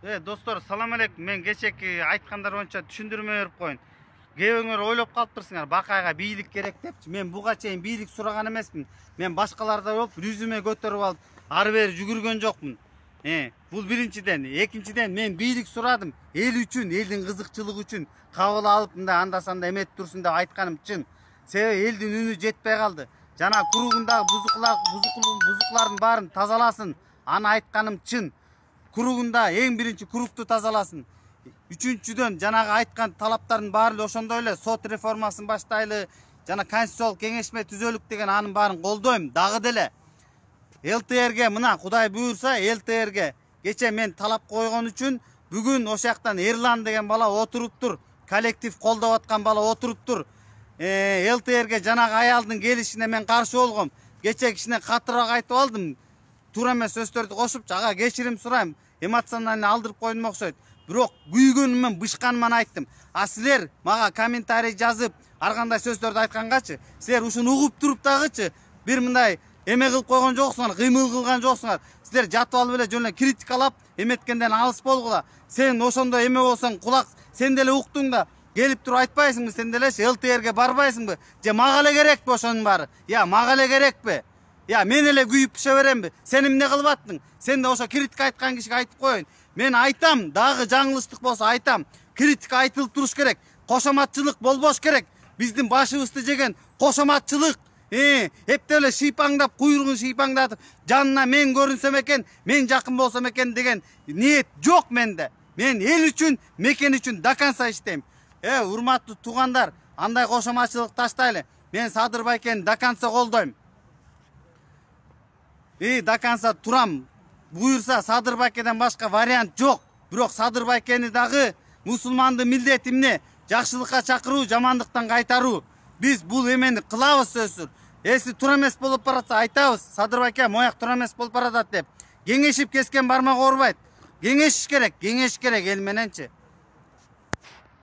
Достор, салам алейкум. Мен кечеки айткандар боюнча түшүндүрмө берип коюн. Кээбиңер ойлоп калыптырсыңар, Бакайга бийлик керек депчи. Мен буга чейин бийлик сураган эмесмин. Мен башкаларда болуп, рүзүмө көтөрүп алып, ары бери жүгүргөн жокмун. Бул биринчиден. Экинчиден, мен бийлик сурадым. Эл үчүн, элдин кызыкчылыгы үчүн кабыл алып, мындай анда-санда эметип турсун деп айтканым чын. Себеби элдин үнү жетпей калды. Жана куругундагы бузуклардын баарын тазаласын. Аны айтканым чын. Куругунда эң биринчи курукту тазаласын. Үчүнчүдөн жанагы айткан талаптардын баары ошондой эле сот реформасын баштайлы, жана конституциялык кеңешме түзөлүк деген анын баарын колдойм. Дагы деле ЛТРге мына Кудай буйрса ЛТРге кече мен талап койгон үчүн бүгүн ошол жактан Эрлан деген бала отуруптур. Коллектив колдоп аткан бала отуруптур. ЛТРге жанагы аялдын келишине мен каршы болгом. Кече кичине катыраак айтып алдым. Туура эмес сөздөрдү кошупчу, ага кечирим сурайм. Эмоционально алдырып койдум окшойт. Бирок күйгөнүмөн, бышканыман айттым. А силер мага комментарий жазып, ар кандай сөздөрдү айткангачы, силер ушуну угуп туруп дагычы бир мындай эме кылып койгон жоксуңар, кыймыл кылган жоксуңар. Силер жатып алып эле жөн эле критикалап, эметкенден алыс болгула. Сен ошондой эме болсоң, кулак сен деле уктуң да, келип туруп айтпайсыңбы, сен делечи ЛТРге барбайсыңбы? Же мага эле керекпи ошонун баары? Мага эле керекпи? Мен эле күйүп пише беремби? Сен эмне кылып аттың? Сен да ошо критика айткан кишиге айтып коеюн. Мен айтам, дагы жаңылыштык болсо айтам. Критика айтылып туруш керек. Кошоматчылык болбош керек. Биздин башыбызды жеген кошоматчылык. Эптеп эле шыйпаңдап, куйругун шыйпаңдатып, жанына мен көрүнсөм экен, мен жакын болсом экен деген ниет жок менде. Мен эл үчүн, мекен үчүн до конца иштейм. Урматтуу туугандар, андай кошоматчылык таштайлы. Мен Садыр Байкени до конца колдойм. До конца турам. Буйрса Садыр Байкеден башка вариант жок. Бирок Садыр Байкени дагы мусулмандын милдети эмне? Жакшылыкка чакыруу, жамандыктан кайтаруу. Биз бул эмени кылабыз сөзсүз. Эси туура эмес болуп баратса айтабыз. Садыр Байке мояк туура эмес болуп баратат деп. Кеңешип кескен бармак оорубайт. Кеңешиш керек эл мененчи.